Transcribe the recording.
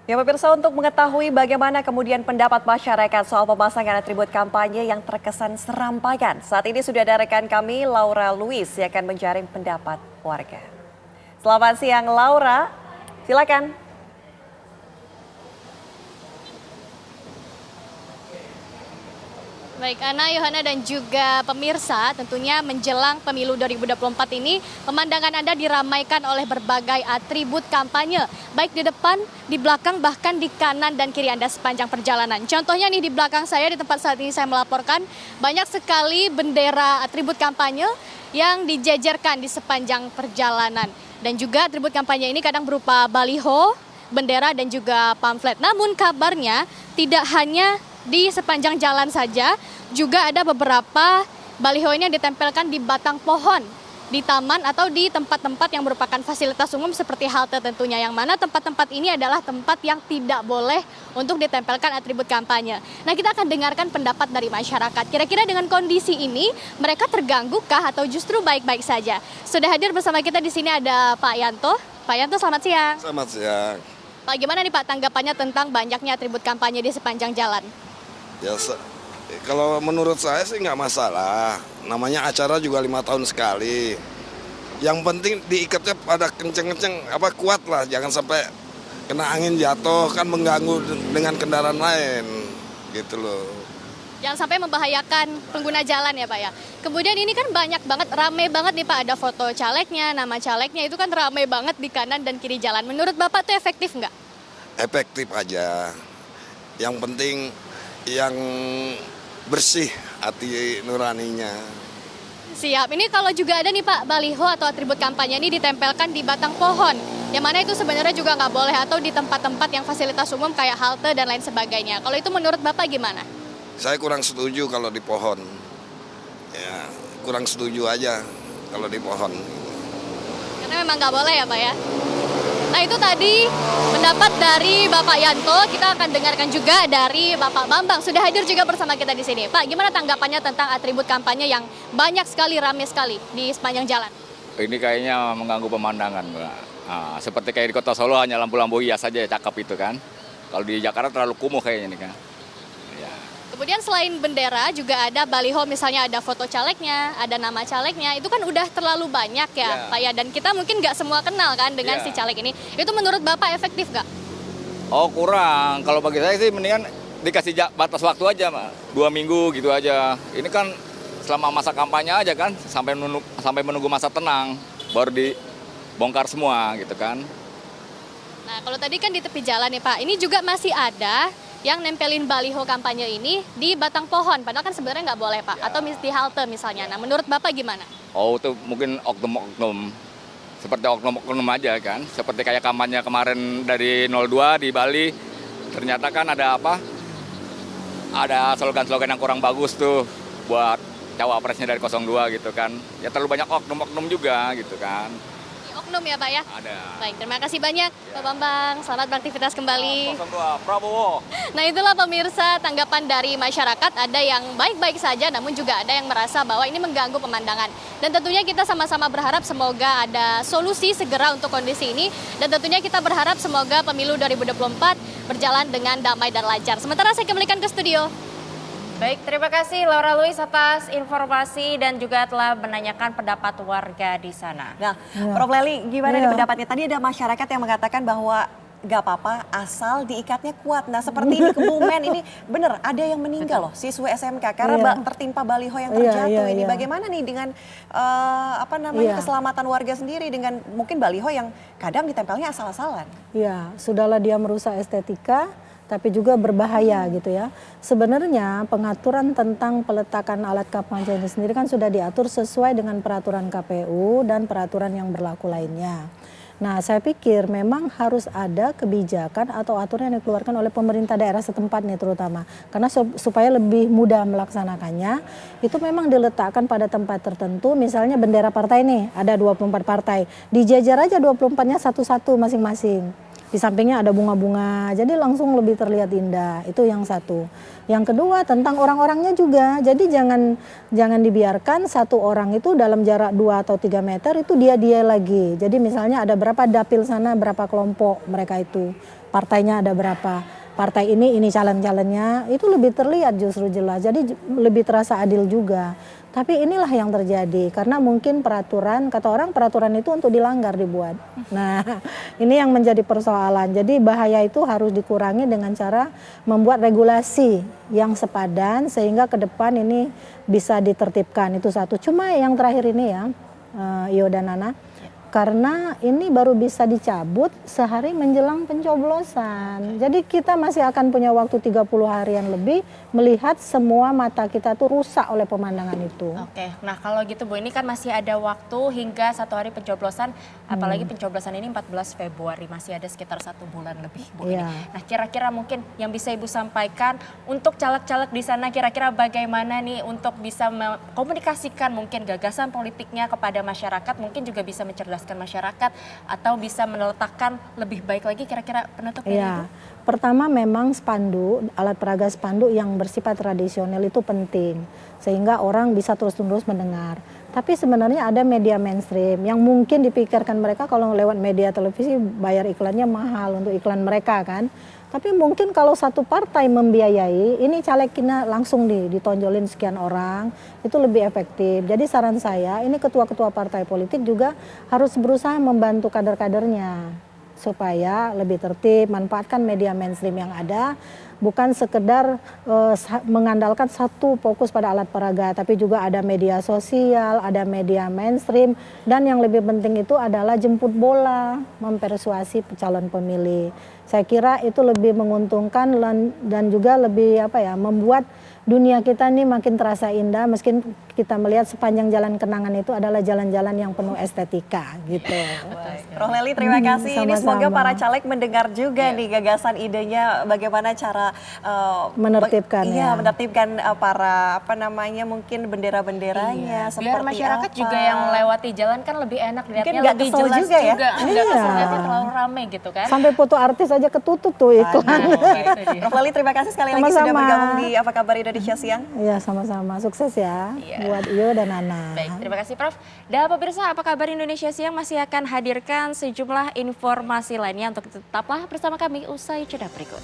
Ya pemirsa, untuk mengetahui bagaimana kemudian pendapat masyarakat soal pemasangan atribut kampanye yang terkesan serampangan. Saat ini sudah ada rekan kami Laura Louis yang akan menjaring pendapat warga. Selamat siang Laura, silakan. Baik, Ana, Yohana, dan juga pemirsa, tentunya menjelang pemilu 2024 ini, pemandangan Anda diramaikan oleh berbagai atribut kampanye, baik di depan, di belakang, bahkan di kanan dan kiri Anda sepanjang perjalanan. Contohnya nih di belakang saya, di tempat saat ini saya melaporkan, banyak sekali bendera atribut kampanye yang dijejerkan di sepanjang perjalanan. Dan juga atribut kampanye ini kadang berupa baliho, bendera, dan juga pamflet. Namun kabarnya tidak hanya di sepanjang jalan saja, juga ada beberapa baliho ini yang ditempelkan di batang pohon, di taman atau di tempat-tempat yang merupakan fasilitas umum seperti halte tentunya, yang mana tempat-tempat ini adalah tempat yang tidak boleh untuk ditempelkan atribut kampanye. Nah, kita akan dengarkan pendapat dari masyarakat. Kira-kira dengan kondisi ini, mereka terganggu-kah atau justru baik-baik saja? Sudah hadir bersama kita di sini ada Pak Yanto. Pak Yanto, selamat siang. Selamat siang. Pak, gimana nih Pak tanggapannya tentang banyaknya atribut kampanye di sepanjang jalan? Ya, kalau menurut saya sih nggak masalah. Namanya acara juga 5 tahun sekali. Yang penting diikatnya pada kenceng-kenceng, kuat lah. Jangan sampai kena angin jatuh, kan mengganggu dengan kendaraan lain. Gitu loh. Jangan sampai membahayakan pengguna jalan ya Pak ya. Kemudian ini kan banyak banget, rame banget nih Pak. Ada foto calegnya, nama calegnya, itu kan rame banget di kanan dan kiri jalan. Menurut Bapak itu efektif nggak? Efektif aja. Yang penting yang bersih hati nuraninya. Siap, ini kalau juga ada nih Pak, baliho atau atribut kampanye ini ditempelkan di batang pohon, yang mana itu sebenarnya juga nggak boleh, atau di tempat-tempat yang fasilitas umum kayak halte dan lain sebagainya. Kalau itu menurut Bapak gimana? Saya kurang setuju kalau di pohon. Ya, kurang setuju aja kalau di pohon. Karena memang nggak boleh ya Pak ya? Nah, itu tadi pendapat dari Bapak Yanto. Kita akan dengarkan juga dari Bapak Bambang. Sudah hadir juga bersama kita di sini. Pak, gimana tanggapannya tentang atribut kampanye yang banyak sekali, ramai sekali di sepanjang jalan? Ini kayaknya mengganggu pemandangan, Mbak. Nah, seperti kayak di Kota Solo hanya lampu-lampu hias saja, cakep itu kan. Kalau di Jakarta terlalu kumuh kayaknya nih kan. Ya. Kemudian selain bendera juga ada baliho, misalnya ada foto calegnya, ada nama calegnya, itu kan udah terlalu banyak ya Pak ya, dan kita mungkin nggak semua kenal kan dengan si caleg ini. Itu menurut Bapak efektif nggak? Oh kurang, kalau bagi saya sih mendingan dikasih batas waktu aja, Mbak. 2 minggu gitu aja. Ini kan selama masa kampanye aja kan, sampai menunggu masa tenang, baru dibongkar semua gitu kan. Nah, kalau tadi kan di tepi jalan nih Pak, ini juga masih ada yang nempelin baliho kampanye ini di batang pohon, padahal kan sebenarnya nggak boleh Pak, atau di halte misalnya. Nah, menurut Bapak gimana? Oh itu mungkin oknum-oknum, seperti oknum-oknum aja kan, seperti kayak kampanye kemarin dari 02 di Bali, ternyata kan ada ada slogan-slogan yang kurang bagus tuh buat cawapresnya dari 02 gitu kan, ya terlalu banyak oknum-oknum juga gitu kan. Oknum ya Pak ya? Ada. Baik, terima kasih banyak Pak Bambang. Selamat beraktivitas kembali. 02 Prabowo. Nah, itulah pemirsa tanggapan dari masyarakat. Ada yang baik-baik saja, namun juga ada yang merasa bahwa ini mengganggu pemandangan. Dan tentunya kita sama-sama berharap semoga ada solusi segera untuk kondisi ini. Dan tentunya kita berharap semoga pemilu 2024 berjalan dengan damai dan lancar. Sementara saya kembalikan ke studio. Baik, terima kasih Laura Louis atas informasi dan juga telah menanyakan pendapat warga di sana. Nah, Prof. Leli, gimana nih pendapatnya? Tadi ada masyarakat yang mengatakan bahwa nggak apa-apa asal diikatnya kuat. Nah, seperti di Kebumen ini bener ada yang meninggal loh, siswa SMK karena tertimpa baliho yang terjatuh ini. Bagaimana nih dengan keselamatan warga sendiri dengan mungkin baliho yang kadang ditempelnya asal-asalan? Ya, sudahlah dia merusak estetika, tapi juga berbahaya gitu ya. Sebenarnya pengaturan tentang peletakan alat kampanye ini sendiri kan sudah diatur sesuai dengan peraturan KPU dan peraturan yang berlaku lainnya. Nah, saya pikir memang harus ada kebijakan atau aturan yang dikeluarkan oleh pemerintah daerah setempat nih terutama. Karena supaya lebih mudah melaksanakannya, itu memang diletakkan pada tempat tertentu. Misalnya bendera partai nih, ada 24 partai. Dijajar aja 24-nya satu-satu masing-masing. Di sampingnya ada bunga-bunga, jadi langsung lebih terlihat indah. Itu yang satu. Yang kedua tentang orang-orangnya juga. Jadi jangan dibiarkan satu orang itu dalam jarak 2 atau 3 meter itu dia lagi. Jadi misalnya ada berapa dapil sana, berapa kelompok mereka itu. Partainya ada berapa. Partai ini calon-calonnya itu lebih terlihat justru jelas. Jadi lebih terasa adil juga. Tapi inilah yang terjadi karena mungkin peraturan, kata orang peraturan itu untuk dilanggar dibuat. Nah, ini yang menjadi persoalan. Jadi bahaya itu harus dikurangi dengan cara membuat regulasi yang sepadan sehingga ke depan ini bisa ditertibkan. Itu satu. Cuma yang terakhir ini ya, Iyo dan Nana, karena ini baru bisa dicabut sehari menjelang pencoblosan. Jadi kita masih akan punya waktu 30 harian lebih melihat semua mata kita tuh rusak oleh pemandangan itu. Oke, nah kalau gitu Bu, ini kan masih ada waktu hingga 1 hari pencoblosan, apalagi pencoblosan ini 14 Februari, masih ada sekitar 1 bulan lebih Bu ini. Nah kira-kira mungkin yang bisa Ibu sampaikan untuk caleg-caleg di sana kira-kira bagaimana nih untuk bisa mengkomunikasikan mungkin gagasan politiknya kepada masyarakat, mungkin juga bisa mencerdaskan masyarakat atau bisa meletakkan lebih baik lagi kira-kira penutupnya Ibu? Pertama memang spanduk, alat peraga spanduk yang bersifat tradisional itu penting sehingga orang bisa terus-menerus mendengar. Tapi sebenarnya ada media mainstream yang mungkin dipikirkan mereka kalau lewat media televisi bayar iklannya mahal untuk iklan mereka kan. Tapi mungkin kalau satu partai membiayai, ini calegnya langsung ditonjolin sekian orang, itu lebih efektif. Jadi saran saya, ini ketua-ketua partai politik juga harus berusaha membantu kader-kadernya supaya lebih tertib, manfaatkan media mainstream yang ada, bukan sekedar mengandalkan satu fokus pada alat peraga, tapi juga ada media sosial, ada media mainstream, dan yang lebih penting itu adalah jemput bola, mempersuasi calon pemilih. Saya kira itu lebih menguntungkan dan juga lebih membuat dunia kita ini makin terasa indah, meski kita melihat sepanjang jalan kenangan itu adalah jalan-jalan yang penuh estetika gitu. Rohleli terima kasih. Ini semoga sama-sama. para caleg mendengar juga nih gagasan idenya bagaimana cara Menertibkan menertibkan para mungkin bendera-benderanya seperti biar masyarakat apa. juga yang melewati jalan kan lebih enak lihatnya, nggak lebih kesel jelas juga ya. Nggak kesel lihatnya terlalu ramai gitu kan. Sampai foto artis aja ketutup tuh iklan. Rohleli terima kasih sekali lagi sudah Sama-sama. bergabung di Apa Kabar Indonesia Siang. Iya sama-sama, sukses ya buat Iyo dan Nana. Baik, terima kasih Prof. Dan pemirsa, Apa Kabar Indonesia Siang masih akan hadirkan sejumlah informasi lainnya untuk tetaplah bersama kami usai jeda berikut.